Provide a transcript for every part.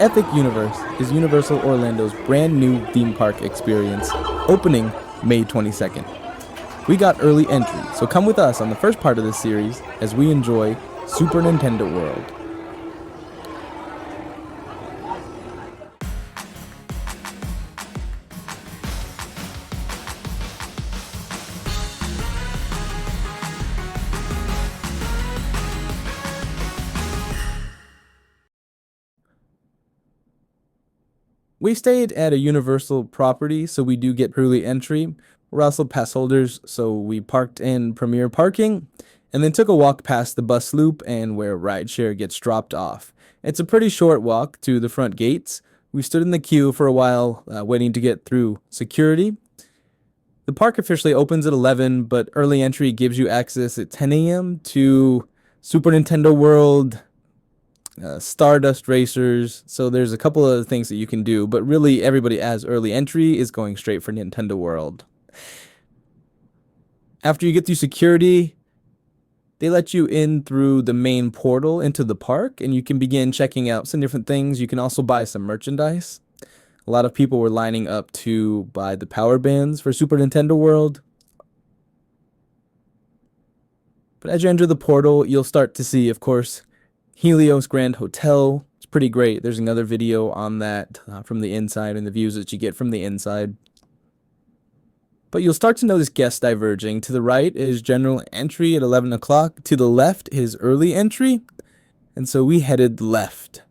Epic Universe is Universal Orlando's brand new theme park experience, opening May 22nd. We got early entry, so come with us on the first part of this series as we enjoy Super Nintendo World. We stayed at a Universal property, so we do get early entry. We're also pass holders, so we parked in Premier Parking and then took a walk past the bus loop and where rideshare gets dropped off. It's a pretty short walk to the front gates. We stood in the queue for a while, waiting to get through security. The park officially opens at 11, but early entry gives you access at 10 a.m. to Super Nintendo World, Stardust Racers, so there's a couple of things that you can do, but really everybody as early entry is going straight for Nintendo World. After you get through security, they let you in through the main portal into the park, and you can begin checking out some different things. You can also buy some merchandise. A lot of people were lining up to buy the power bands for Super Nintendo World. But as you enter the portal, you'll start to see, of course, Helios Grand Hotel. It's pretty great. There's another video on that from the inside and the views that you get from the inside. But you'll start to notice guests diverging. To the right is general entry at 11 o'clock. To the left is early entry. And so we headed left.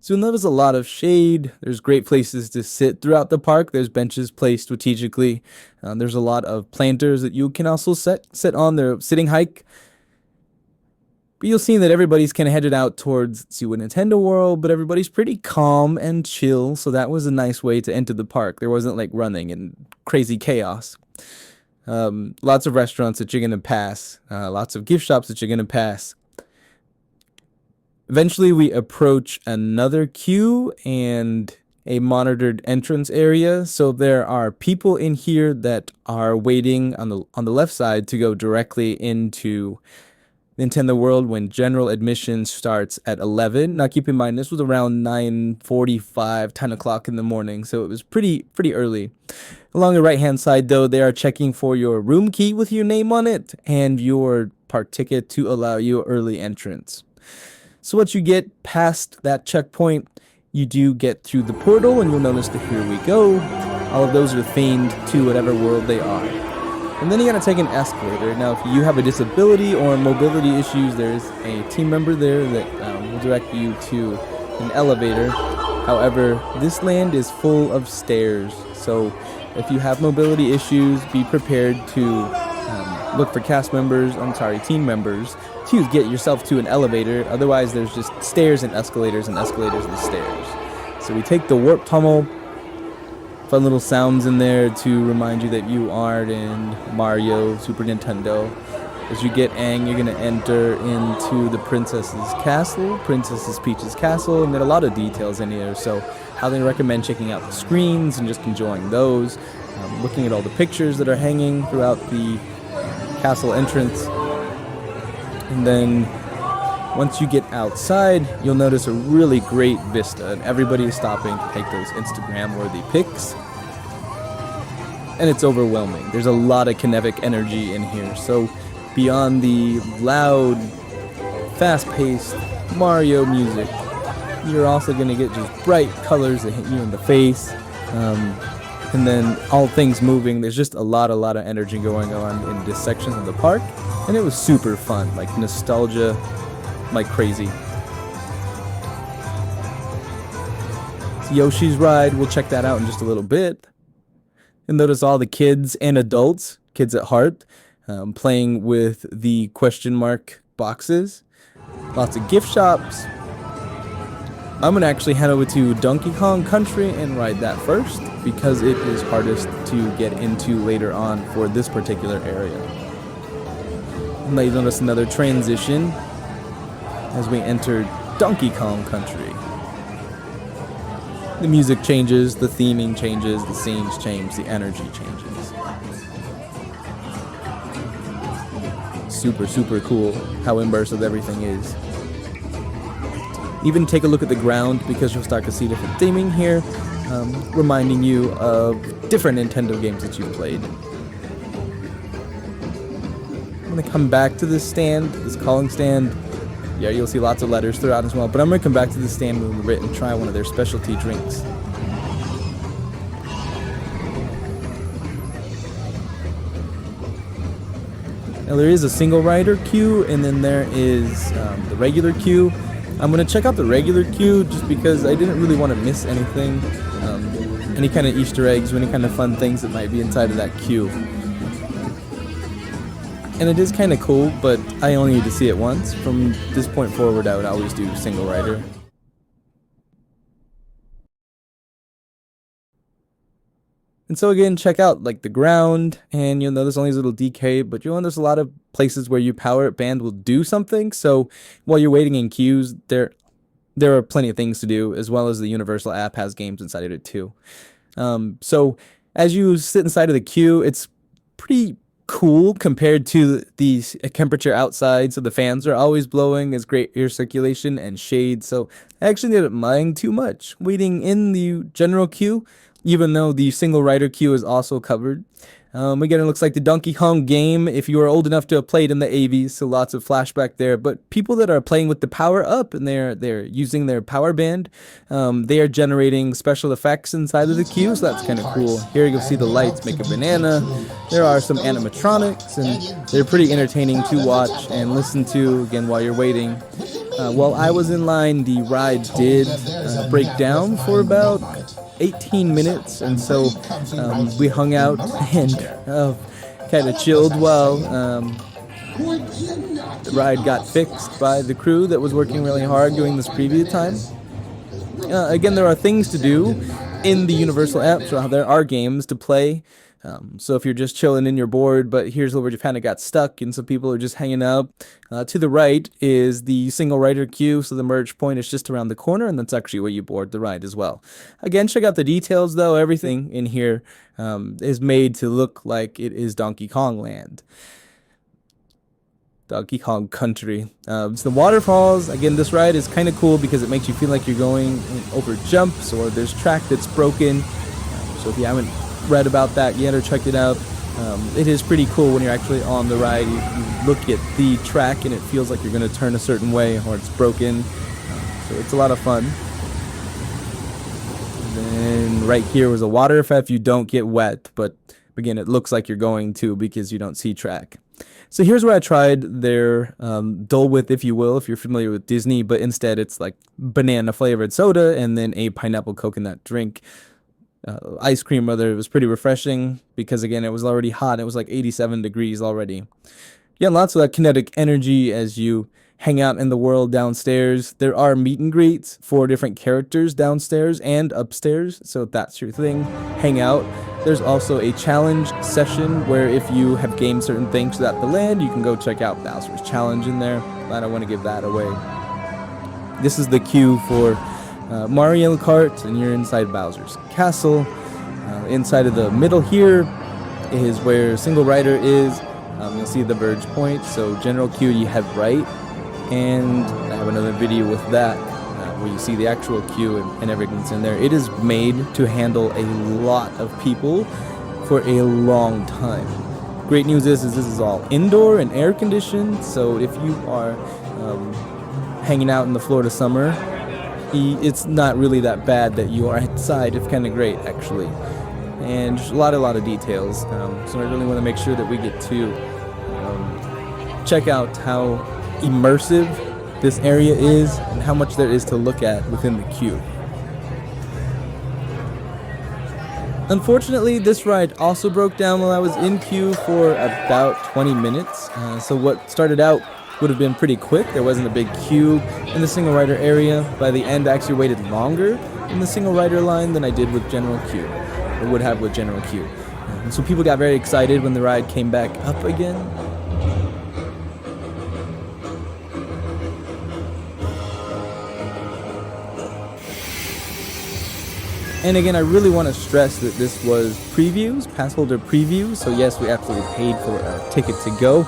So you'll notice a lot of shade. There's great places to sit throughout the park. There's benches placed strategically. There's a lot of planters that you can also sit on their sitting hike. But you'll see that everybody's kind of headed out towards Super Nintendo World, but everybody's pretty calm and chill. So that was a nice way to enter the park. There wasn't like running and crazy chaos. Lots of restaurants that you're going to pass. Lots of gift shops that you're going to pass. Eventually, we approach another queue and a monitored entrance area. So there are people in here that are waiting on the left side to go directly into Nintendo World when general admission starts at 11. Now, keep in mind, this was around 9:45, 10 o'clock in the morning, so it was pretty early. Along the right-hand side, though, they are checking for your room key with your name on it and your park ticket to allow you early entrance. So once you get past that checkpoint, you do get through the portal, and you'll notice that here we go. All of those are themed to whatever world they are. And then you gotta take an escalator. Now, if you have a disability or mobility issues, there's a team member there that will direct you to an elevator. However, this land is full of stairs, so if you have mobility issues, be prepared to look for team members to get yourself to an elevator. Otherwise, there's just stairs and escalators and escalators and stairs. So we take the warp tunnel. Fun little sounds in there to remind you that you are in Mario, Super Nintendo. As you get Aang, you're going to enter into the Princess's Castle, Princess Peach's Castle, and there are a lot of details in here. So highly recommend checking out the screens and just enjoying those. Looking at all the pictures that are hanging throughout the castle entrance. And then once you get outside, you'll notice a really great vista, and everybody is stopping to take those Instagram-worthy pics. And it's overwhelming. There's a lot of kinetic energy in here. So beyond the loud, fast-paced Mario music, you're also going to get just bright colors that hit you in the face. And then all things moving. There's just a lot of energy going on in this section of the park. And it was super fun, like nostalgia like crazy. Yoshi's ride, we'll check that out in just a little bit. And notice all the kids and adults, kids at heart, playing with the question mark boxes. Lots of gift shops. I'm going to actually head over to Donkey Kong Country and ride that first because it is hardest to get into later on for this particular area. And now you notice another transition as we enter Donkey Kong Country. The music changes, the theming changes, the scenes change, the energy changes. Super, super cool how immersive everything is. Even take a look at the ground because you'll start to see different theming here, reminding you of different Nintendo games that you've played. I'm going to come back to this stand, this calling stand. Yeah, you'll see lots of letters throughout as well, but I'm going to come back to this stand with Rit and try one of their specialty drinks. Now there is a single rider queue, and then there is the regular queue. I'm going to check out the regular queue just because I didn't really want to miss anything. Any kind of Easter eggs or any kind of fun things that might be inside of that queue. And it is kind of cool, but I only need to see it once. From this point forward, I would always do single rider. And so again, check out like the ground, and you'll notice only a little decay, but you'll notice a lot of places where you power up band will do something. So while you're waiting in queues, there are plenty of things to do, as well as the Universal app has games inside of it too. So as you sit inside of the queue, it's pretty cool compared to the temperature outside. So the fans are always blowing, there's great air circulation and shade. So I actually didn't mind too much waiting in the general queue, even though the single rider queue is also covered. Again, it looks like the Donkey Kong game, if you are old enough to have played in the 80s, so lots of flashback there. But people that are playing with the power up and they're using their power band, they are generating special effects inside of the queue, so that's kind of cool. Here you'll see the lights make a banana. There are some animatronics, and they're pretty entertaining to watch and listen to, again, while you're waiting. While I was in line, the ride did break down for about 18 minutes, and so we hung out and kind of chilled while the ride got fixed by the crew that was working really hard during this preview time. Again, there are things to do in the Universal app, so there are games to play. So if you're just chilling and you're bored, but here's where you kind of got stuck and some people are just hanging out. To the right is the single rider queue, so the merge point is just around the corner, and that's actually where you board the ride as well. Again, check out the details though. Everything in here is made to look like it is Donkey Kong Land. Donkey Kong Country. It's the waterfalls. Again, this ride is kind of cool because it makes you feel like you're going over jumps, or there's track that's broken. So if you haven't read about that yet or checked it out, it is pretty cool when you're actually on the ride. You look at the track and it feels like you're going to turn a certain way or it's broken. So it's a lot of fun. And then right here was a water effect. You don't get wet, but again, it looks like you're going to because you don't see track. So here's where I tried their Dole Whip, if you will, if you're familiar with Disney, but instead it's like banana flavored soda and then a pineapple coconut drink. Ice cream, rather. It was pretty refreshing because, again, it was already hot. It was like 87 degrees already. Yeah, lots of that kinetic energy as you hang out in the world downstairs. There are meet and greets for different characters downstairs and upstairs, so if that's your thing, hang out. There's also a challenge session where if you have gained certain things throughout the land, you can go check out Bowser's Challenge in there. I don't want to give that away. This is the queue for Mario Kart, and you're inside Bowser's Castle. Inside of the middle here is where single rider is. You'll see the merge point. So general queue you have right, and I have another video with that where you see the actual queue and everything's in there. It is made to handle a lot of people for a long time. Great news is this is all indoor and air conditioned. So if you are hanging out in the Florida summer, it's not really that bad that you are outside. It's kind of great, actually. And just a lot of details. So I really want to make sure that we get to check out how immersive this area is and how much there is to look at within the queue. Unfortunately, this ride also broke down while I was in queue for about 20 minutes. So what started out would have been pretty quick. There wasn't a big queue in the single rider area. By the end, I actually waited longer in the single rider line than I did with general queue, or would have with general queue. So people got very excited when the ride came back up again. And again, I really want to stress that this was previews, pass holder previews. So yes, we absolutely paid for a ticket to go,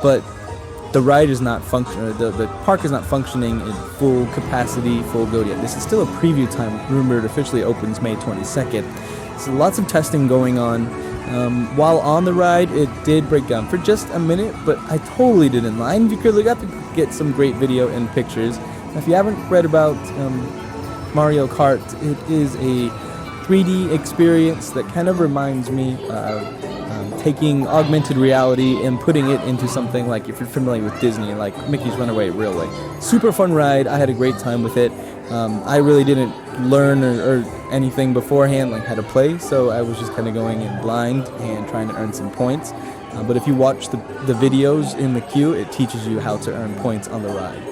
but the ride is not the park is not functioning in full capacity, full go yet. This is still a preview time. Remember, it officially opens May 22nd. So lots of testing going on. While on the ride, it did break down for just a minute, but I totally didn't mind because I got to get some great video and pictures. If you haven't read about Mario Kart, it is a 3D experience that kind of reminds me of taking augmented reality and putting it into something like, if you're familiar with Disney, like Mickey's Runaway Railway. Super fun ride. I had a great time with it. I really didn't learn or anything beforehand, like how to play, so I was just kind of going in blind and trying to earn some points. But if you watch the videos in the queue, it teaches you how to earn points on the ride.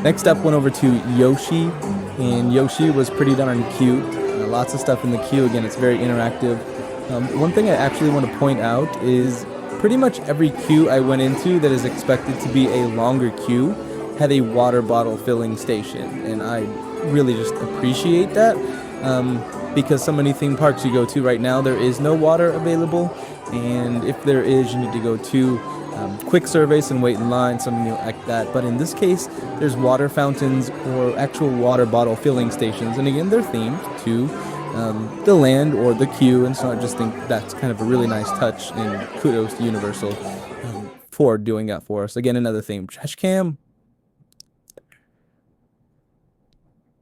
Next up, went over to Yoshi, and Yoshi was pretty darn cute. Lots of stuff in the queue. Again, it's very interactive. One thing I actually want to point out is pretty much every queue I went into that is expected to be a longer queue had a water bottle filling station, and I really just appreciate that, because so many theme parks you go to right now, there is no water available, and if there is, you need to go to quick service and wait in line, something like that. But in this case, there's water fountains or actual water bottle filling stations, and again, they're themed to the land or the queue, and so I just think that's kind of a really nice touch, and kudos to Universal for doing that for us. Again, another theme, trash cam.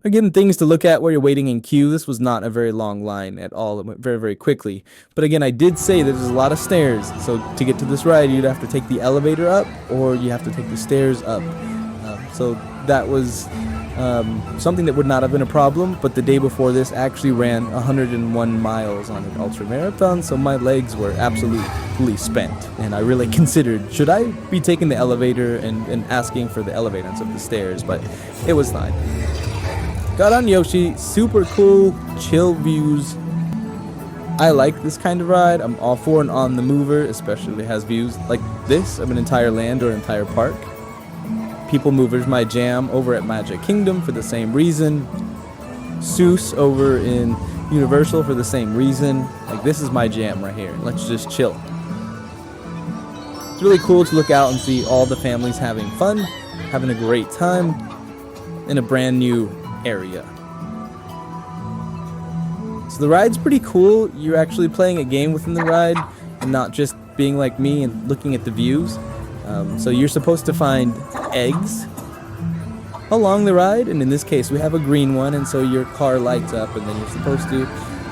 Again, things to look at while you're waiting in queue. This was not a very long line at all. It went very, very quickly. But again, I did say that there's a lot of stairs. So to get to this ride, you'd have to take the elevator up, or you have to take the stairs up. So that was something that would not have been a problem. But the day before this, I actually ran 101 miles on an ultra marathon. So my legs were absolutely spent. And I really considered, should I be taking the elevator and asking for the elevator instead of the stairs? But it was fine. Got on Yoshi, super cool, chill views. I like this kind of ride. I'm all for an on the mover, especially if it has views like this of an entire land or entire park. People Mover's my jam over at Magic Kingdom for the same reason. Seuss over in Universal for the same reason. Like, this is my jam right here. Let's just chill. It's really cool to look out and see all the families having fun, having a great time in a brand new area. So the ride's pretty cool. You're actually playing a game within the ride and not just being like me and looking at the views. So you're supposed to find eggs along the ride, and in this case we have a green one, and so your car lights up, and then you're supposed to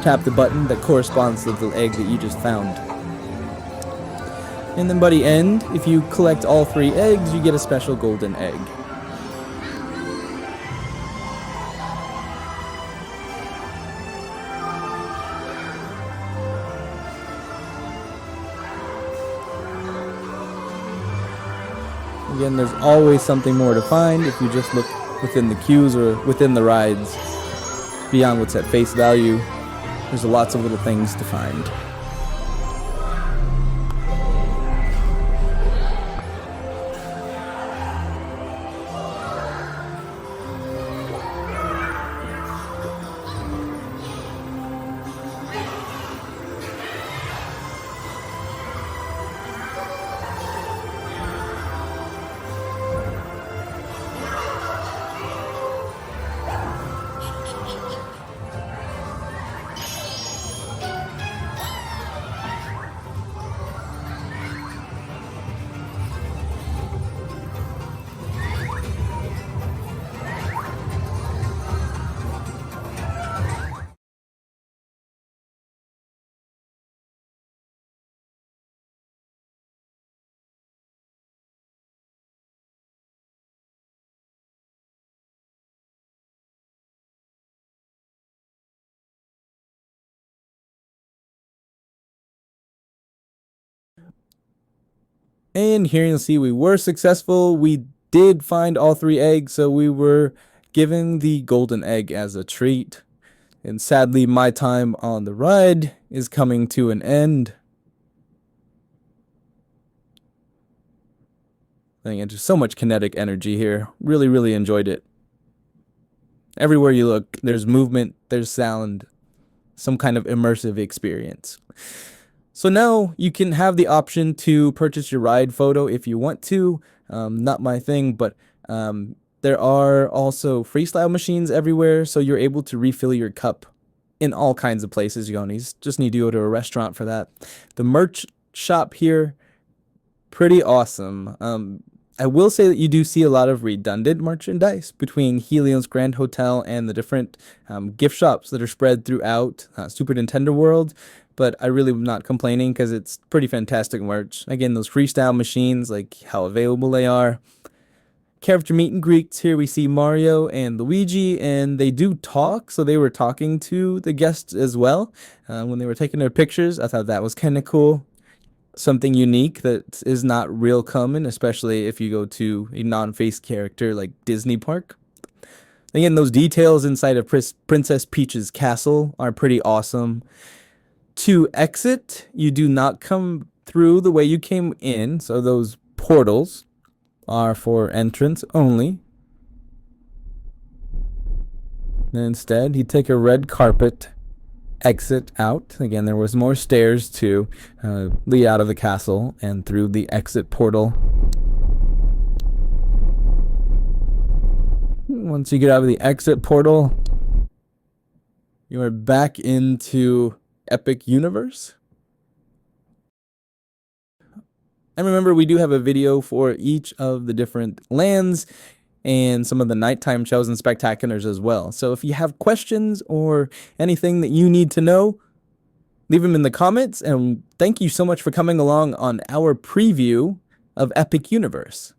tap the button that corresponds to the egg that you just found. And then by the end, if you collect all 3 eggs, you get a special golden egg. Again, there's always something more to find if you just look within the queues or within the rides. Beyond what's at face value, there's lots of little things to find. And here you'll see we were successful. We did find all 3 eggs, so we were given the golden egg as a treat. And sadly, my time on the ride is coming to an end. I think it's just so much kinetic energy here. Really, really enjoyed it. Everywhere you look, there's movement, there's sound, some kind of immersive experience. So now you can have the option to purchase your ride photo if you want to. Not my thing, but there are also freestyle machines everywhere, so you're able to refill your cup in all kinds of places. You don't just need to go to a restaurant for that. The merch shop here, pretty awesome. I will say that you do see a lot of redundant merchandise between Helios Grand Hotel and the different gift shops that are spread throughout Super Nintendo World. But I really am not complaining because it's pretty fantastic merch. Again, those freestyle machines, like how available they are. Character meet and greets. Here we see Mario and Luigi, and they do talk. So they were talking to the guests as well when they were taking their pictures. I thought that was kind of cool. Something unique that is not real common, especially if you go to a non-face character like Disney Park. Again, those details inside of Princess Peach's castle are pretty awesome. To exit, you do not come through the way you came in, so those portals are for entrance only. And instead, you take a red carpet exit out. Again, there was more stairs to lead out of the castle and through the exit portal. Once you get out of the exit portal, you are back into Epic Universe. And remember, we do have a video for each of the different lands and some of the nighttime shows and spectaculars as well. So if you have questions or anything that you need to know, leave them in the comments. And thank you so much for coming along on our preview of Epic Universe.